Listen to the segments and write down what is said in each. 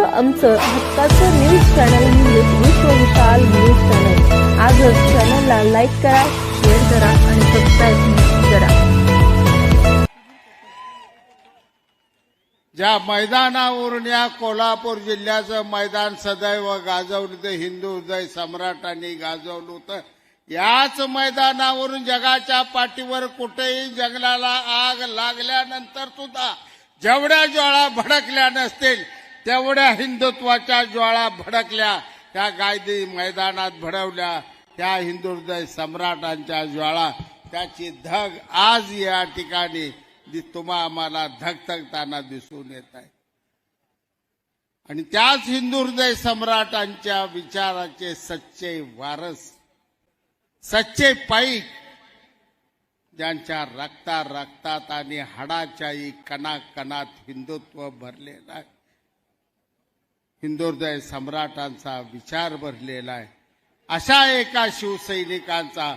आमचं हक्काचं news channel म्हणजेच विश्वविशाल न्यूज चॅनल। आजच चॅनलला लाईक करा, शेअर करा आणि सबस्क्राईब करा। ज्या मैदानावरून या कोल्हापूर जिल्ह्याचं मैदान सदैव गाजवलं होतं, हिंदू हृदय सम्राटांनी गाजवलं होतं, याच मैदानावरून जगाच्या पाठीवर कुठेही जंगलाला आग लागल्यानंतर सुद्धा जेवढ्या ज्वाळा भडकल्या नसतील तेवढ्या हिंदुत्वाच्या ज्वाळा भडकल्या, त्या गायदी मैदानात भडवल्या, त्या हिंदू हृदय सम्राटांच्या ज्वाळा, त्याची धग आज या ठिकाणी तुम्हा आम्हाला धगधगताना दिसून येत आहे। आणि त्याच हिंदू हृदय सम्राटांच्या विचाराचे सच्चे वारस, सच्चे पाईक, ज्यांच्या रक्तात आणि हाडाच्याही कणाकणात हिंदुत्व भरलेलं आहे, हिंदू हृदय सम्राटांचा विचार भरलेला आहे, अशा एका शिवसैनिकांचा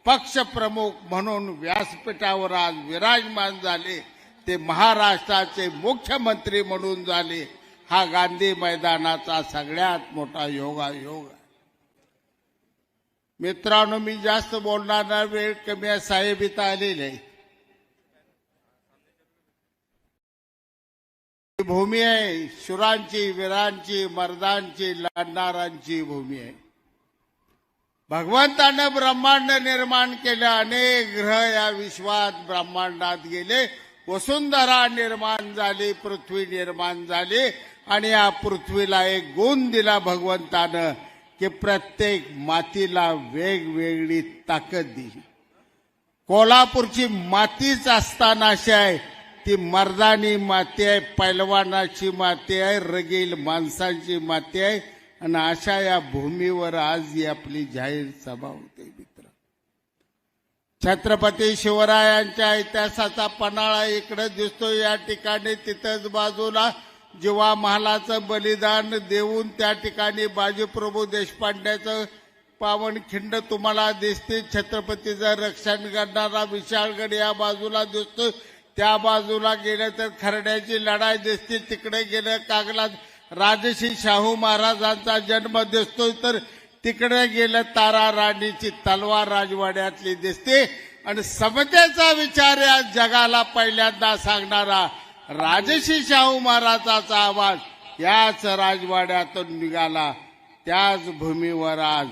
पक्षप्रमुख म्हणून व्यासपीठावर आज विराजमान झाले, ते महाराष्ट्राचे मुख्यमंत्री म्हणून झाले, हा गांधी मैदानाचा सगळ्यात मोठा योगायोग आहे। मित्रांनो, मी जास्त बोलणार नाही, वेळ कमी आहे, साहेब इथं आलेले आहे। भूमी आहे शुरांची, वीरांची, मर्दांची, लढणाऱ्यांची भूमी आहे। भगवंतानं ब्रह्मांड निर्माण केलं, अनेक ग्रह या विश्वात ब्रह्मांडात गेले, वसुंधरा निर्माण झाली, पृथ्वी निर्माण झाली, आणि या पृथ्वीला एक गुण दिला भगवंतानं की प्रत्येक मातीला वेगवेगळी ताकद दिली। कोल्हापूरची मातीच असताना अशी आहे, ती मर्दानी माती आहे, पैलवानाची माती आहे, रगील माणसांची माती आहे, आणि अशा या भूमीवर आज ही आपली जाहीर सभा होते। मित्र, छत्रपती शिवरायांच्या इतिहासाचा पन्हाळा इकडे दिसतो, या ठिकाणी तिथंच बाजूला जिवा महालाचं बलिदान देऊन त्या ठिकाणी बाजीप्रभू देशपांड्याचं पावनखिंड तुम्हाला दिसते, छत्रपतीचं रक्षण करणारा विशाळगड या बाजूला दिसतो, त्या बाजूला गेलं तर खरड्याची लढाई दिसते, तिकडे गेलं कागलात राजश्री शाहू महाराजांचा जन्म दिसतो, तर तिकडे गेलं तारा राणीची तलवार राजवाड्यातली दिसते, आणि समतेचा विचार या जगाला पहिल्यांदा सांगणारा राजश्री शाहू महाराजांचा आवाज याच राजवाड्यातून निघाला। त्याच भूमीवर आज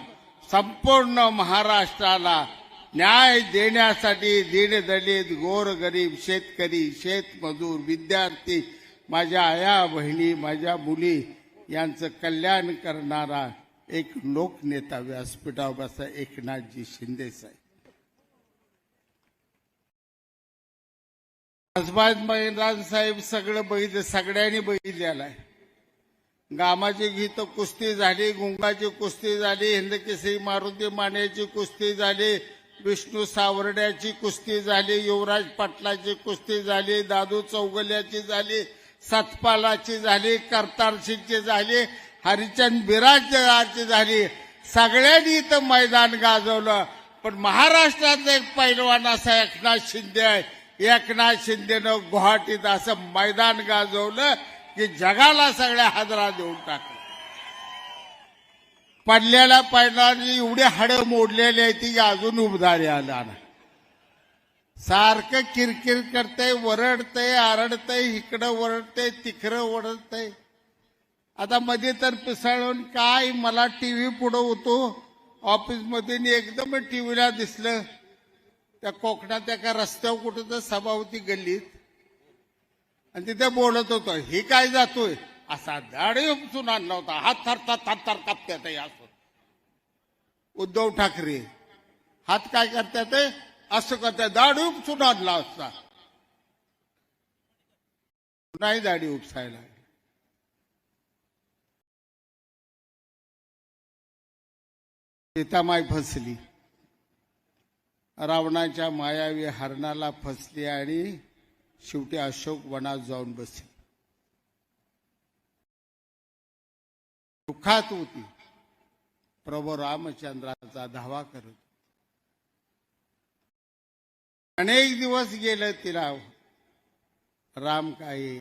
संपूर्ण महाराष्ट्राला न्याय देण्यासाठी दीनदलित, गोरगरीब, शेतकरी, शेतमजूर, विद्यार्थी, माझ्या आया बहिणी, माझ्या मुली यांचं कल्याण करणारा एक लोकनेता व्यासपीठावर बसला, एकनाथजी शिंदे साहेब। कसबाज मैदान साहेब सगळं बघितलं, सगळ्यांनी बघितलेलं आहे। गामाची गीत कुस्ती झाली, गुंगाची कुस्ती झाली, हिंदकेसरी मारुती मानेची कुस्ती झाली, विष्णू सावर्ड्याची कुस्ती झाली, युवराज पाटलाची कुस्ती झाली, दादू चौगल्याची झाली, सतपालाची झाली, करतारसिंगची झाली, हरिचंद बिराजदारची झाली, सगळ्यांनी इथं मैदान गाजवलं। पण महाराष्ट्रातला एक पैलवान असा एकनाथ शिंदे आहे, एकनाथ शिंदेनं गुवाहाटीत असं मैदान गाजवलं की जगाला सगळ्या हादरा देऊन टाकलं। पडलेल्या पैलवानाची एवढे हाडं मोडलेली आहे ती अजून उबदारी आला ना, सारखं किरकिर करतंय, वरडतंय, आरडतंय, इकडं वरडतंय, तिकडं वरडतंय। आता मध्ये तर पिसाळून काय मला टीव्ही पुढं होतो ऑफिसमध्ये, एकदम टीव्हीला दिसलं त्या कोकणात एका रस्त्यावर कुठं तर सभा होती गल्लीत, आणि तिथे बोलत होतो, ही काय जातोय, असा दाढी उपसून आणला होता, हात थरथर कापत्यात असं। उद्धव ठाकरे हात काय करतात, असं करतात, दाढी उपसून आणला असता, नाही दाढी उपसायला। सीतामाई फसली, रावणाच्या मायावी हरणाला फसली, आणि शेवटी अशोक वनात जाऊन बसली। दुःखात होती, प्रभू रामचंद्राचा धावा करत। अनेक दिवस गेले तिला, राम काय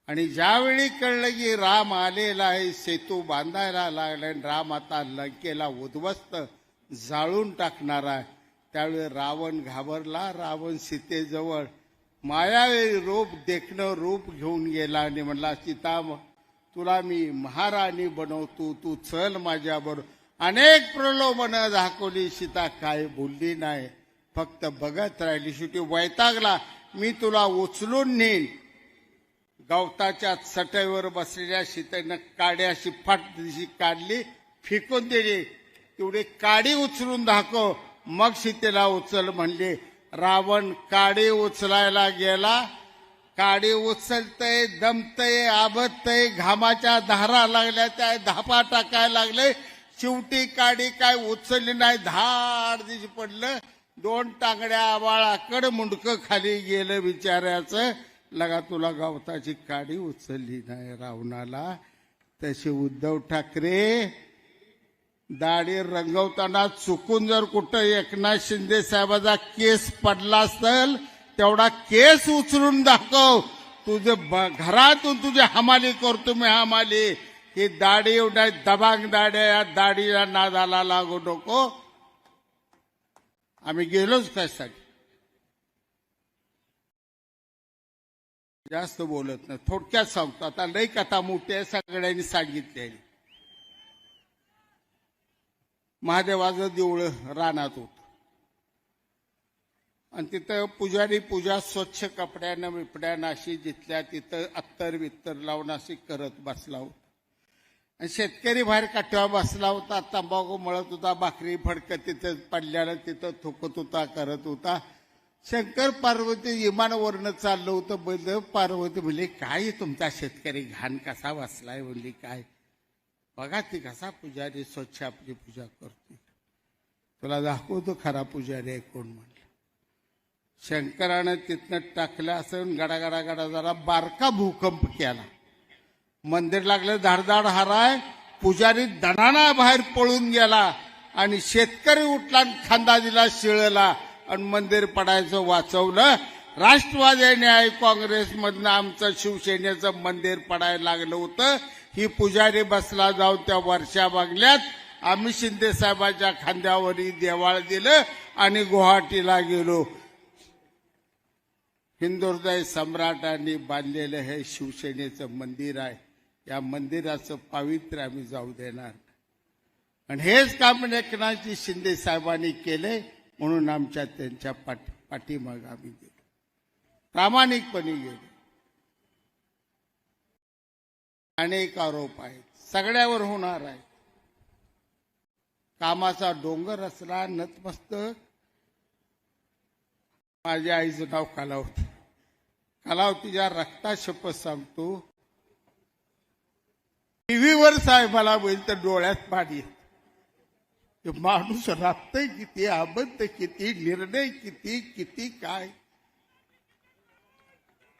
आणि ज्यावेळी कळलं की राम आलेला आहे, सेतू बांधायला लागला, राम आता लंकेला उद्ध्वस्त जाळून टाकणार आहे, त्यावेळी रावण घाबरला. रावण सीतेजवळ मायावी रूप देखणं रूप घेऊन गेला आणि म्हणला, सीता तुला मी महाराणी बनवतो, तू चल माझ्याबरोबर. अनेक प्रलोभनं दाखवली, सीता काय बोलली नाही, फक्त बघत राहिली. शेवटी वैतागला, मी तुला उचलून नेईन. गवताच्या चटईवर बसलेल्या सीतेनं काडी अशी फाट दिशी काढली, फेकून दिली. तेवढी काडी उचलून दाखव, मग सीतेला उचल म्हणले. रावण काडी उचलायला गेला. काडी उचलतय, दमतय, आबतय, घामाच्या धारा लागल्या, त्या धापा टाकायला लागले. शेवटी काडी काय उचलली नाही, धाड दिशी पडलं. 2 टांगड्या आवाळाकड मुंडकं खाली गेलं बिचाऱ्याचं. लगा तुला गवताची काडी उचलली नाही रावणाला. तसे उद्धव ठाकरे दाढी रंगवताना चुकून जर कुठं एकनाथ शिंदे साहेबाचा केस पडला असेल, तेवढा केस उचलून दाखव. तुझं घरातून तुझी हमाली करतो मी हमाली. ही दाढी एवढ्या दबांग दाढ्या, या दाढीला नादाला लागू नको. आम्ही गेलोच त्यासाठी. जास्त बोलत नाही, थोडक्यात सांगतो. आता लई कथा मोठी आहे, सगळ्यांनी सांगितली. महादेवाचं देऊळ रानात होत आणि तिथं पुजारी पूजा स्वच्छ कपड्यानं बिपड्यानं अशी जिथल्या तिथं अत्तर बित्तर लावून अशी करत बसला होता. आणि शेतकरी बाहेर काठ्यावर बसला होता, तंबाखू मळत होता, भाकरी फडकत तिथं पडल्यानं तिथं थुकत होता, करत होता. शंकर पार्वती विमानावरनं चाललं होतं. बैल पार्वती म्हणली, काय तुमचा शेतकरी घाण कसा बसलाय, म्हणली काय बघा ती कसा पुजारी स्वच्छ आपली पूजा करते, तुला दाखवतो खरा पुजारी आहे कोण म्हणलं. शंकरानं तिथनं टाकलं असं, गडा गडा गडा जरा बारका भूकंप केला. मंदिर लागलं, धाडधाड हाराय. पुजारी दणाना बाहेर पळून गेला आणि शेतकरी उठला, खांदा दिला शिळला आणि मंदिर पडायचं वाचवलं. राष्ट्रवादी न्याय काँग्रेसमधनं आमचं शिवसेनेचं मंदिर पडायला लागलं होतं. ही पुजारी बसला जाऊन त्या वर्षा बंगल्यात. आम्ही शिंदे साहेबाच्या खांद्यावरही देवाळ दिलं आणि गुवाहाटीला गेलो. हिंदुहृदय सम्राटांनी बांधलेलं हे शिवसेनेचं मंदिर आहे. या मंदिराचं पावित्र्य आम्ही जाऊ देणार. आणि हेच काम एकनाथजी शिंदे साहेबांनी केले, म्हणून आमच्या त्यांच्या पाठीमाग आम्ही गेलो, प्रामाणिकपणे गेलो. अनेक आरोप आहेत, सगळ्यावर होणार आहे. कामाचा डोंगर असला नतमस्तक. माझ्या आईचं नाव कलावती. कलावतीच्या रक्ता शपथ सांगतो, टीव्हीवर साहेबाला बोल तर डोळ्यात पाणी. माणूस राबतय किती, अबद्ध किती, निर्णय किती किती काय.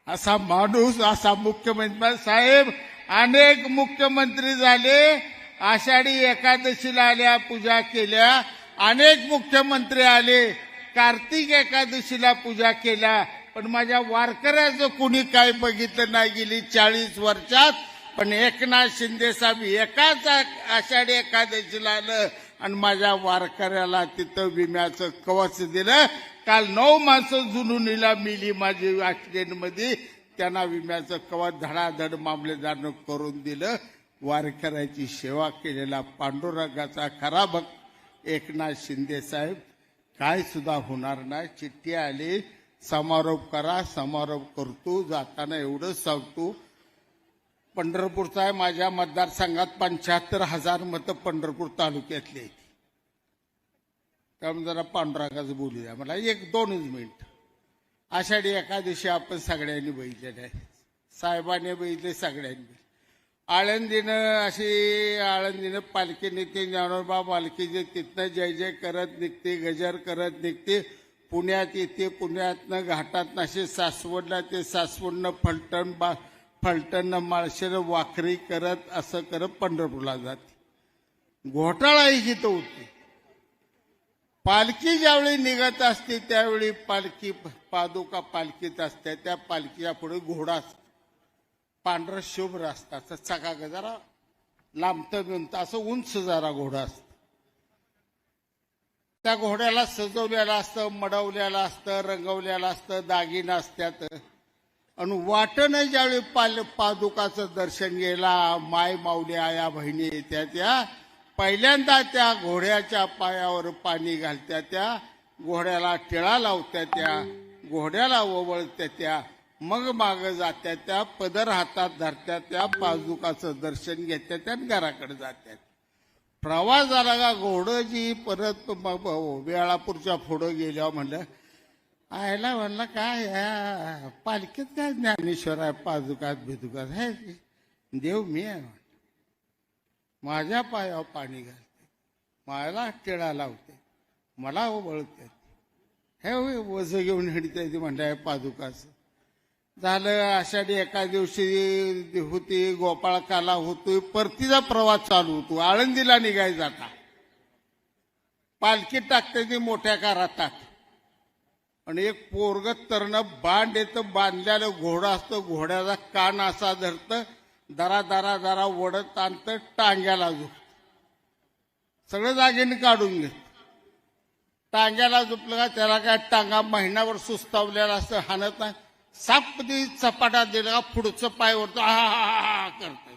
असा माणूस, असा मुख्यमंत्री साहेब. अनेक मुख्यमंत्री झाले, आषाढी एकादशीला आल्या, पूजा केल्या. अनेक मुख्यमंत्री आले, कार्तिक एकादशीला पूजा केल्या. पण माझ्या वारकऱ्याचं कुणी काय बघितलं नाही गेली 40 वर्षात. पण एकनाथ शिंदे साहेब एकाच आषाढी एकादशीला आलं आणि माझ्या वारकऱ्याला तिथं विम्याचं कवच दिलं. काल 9 माणसं जुनुनीला मिली माझी ऍक्सिडेंटमध्ये, त्यांना विम्याचं कवच धडाधड मामलेदारनं करून दिलं. वारकऱ्याची सेवा केलेला पांडुरंगाचा खरा भक्त एकनाथ शिंदे साहेब. काय सुद्धा होणार नाही. चिठ्ठी आली, समारोप करा. समारोप करतो. जाताना एवढंच सांगतो, पंढरपूरचा आहे, माझ्या मतदारसंघात 75,000 मतं पंढरपूर तालुक्यातली आहेत. त्यामुळे जरा पांडुरंगाचं बोलू द्या मला 1-2 मिनिट. आषाढी एकादशी आपण सगळ्यांनी बघितलेली आहे, साहेबांनी बघितले, सगळ्यांनी. आळंदीनं पालखी निघते, ज्ञानोबा पालखीचे तिथनं जय जय करत निघते, गजर करत निघते, पुण्यात येते. पुण्यातनं घाटातनं असे सासवडला ते, सासवडनं फलटणनं माळशेनं वाखरी करत असं करत पंढरपूरला जाते. घोटाळा ही जिथं होती. पालखी ज्यावेळी निघत असते त्यावेळी पालखी पादुका पालखीत असते, त्या पालखीच्या पुढे घोडा असतो. पांढरं शुभ्र असतं, असं चकाक जरा लांबतं बिंबतं असं उंच जरा घोडं असतं. त्या घोड्याला सजवलेलं असतं, मडवलेलं असतं, रंगवलेलं असतं, दागिनं असतात. आणि वाटणं ज्यावेळी पादुकाचं दर्शन गेला, माय माऊली आया बहिणी येत्या त्या पहिल्यांदा त्या घोड्याच्या पायावर पाणी घालत्या, त्या घोड्याला टिळा लावत्या, त्या घोड्याला ओवळत्या, त्या मग माग जात्या, त्या पदर हातात धरत्या, त्या पादुकाचं दर्शन घेत्या, त्या घराकडे जात्यात. प्रवास झाला का घोडं जी परत वेळापूरच्या पुढं गेल्यावर म्हणलं आयला म्हणलं काय या पालखीत काय ज्ञानेश्वर आहे, पादुकात भिदुकात है देव मी आहे. माझ्या पायावर पाणी घालते, मला टिळा लावते, मला ओबळते, हे वज घेऊन हिडते म्हणलं पादुकाचं. झालं आषाढी एका दिवशी होती, गोपाळकाला होतोय, परतीचा प्रवास चालू होतो. आळंदीला निघाय जाता पालखी टाकते ती मोठ्या कारातात आणि एक पोरग तरण बांध येतं, बांधलेलं घोडं असतं, घोड्याचा कान असा धरतं, दरा दरा दरा वडत आणतं, टांग्याला झुकत, सगळं जागेने काढून घेत. टांग्याला झुपलं का त्याला काय टांगा महिनाभर सुस्तावलेला असतं, हाणत नाही, सापदी चपाटा दिला का पुढचं पाय वरतो हा करतय,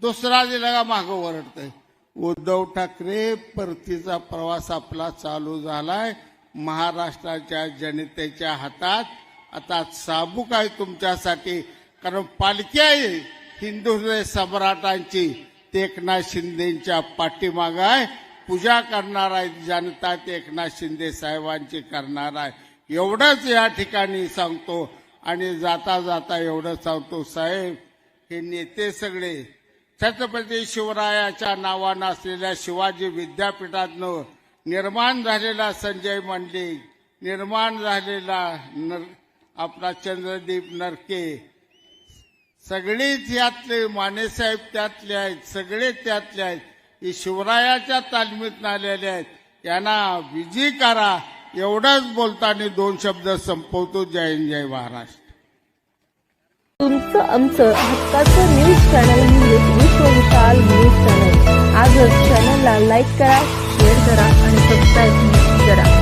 दुसरा दिला का मागं वरडतय. उद्धव ठाकरे परतीचा प्रवास आपला चालू झालाय. महाराष्ट्राच्या जनतेच्या हातात आता चाबूक आहे तुमच्यासाठी, कारण पालखी आहे हिंदू सम्राटांची, ते एकनाथ शिंदेच्या पाठीमाग आहे. पूजा करणार आहे जनता, ते एकनाथ शिंदे साहेबांची करणार आहे. एवढंच या ठिकाणी सांगतो. आणि जाता जाता एवढं सांगतो साहेब, हे नेते सगळे छत्रपती शिवरायाच्या नावानं असलेल्या शिवाजी विद्यापीठातनं निर्माण झालेला संजय मंडलिक, निर्माण झालेला आपला चंद्रदीप नरके, सगळेच यातले, मानेसाहेब त्यातले आहेत, सगळे त्यातले आहेत. हे शिवरायाच्या तालमीत आलेले आहेत. यांना विजयी करा. एवढंच बोलताना दोन शब्द संपवतो. जय हिंद, जय महाराष्ट्र. तुमचं आमचं हक्काचं न्यूज चॅनल म्हणजे विश्व विशाल न्यूज चॅनल. आजच चॅनलला लाईक करा, शेअर करा आणि सबस्क्राईब करा.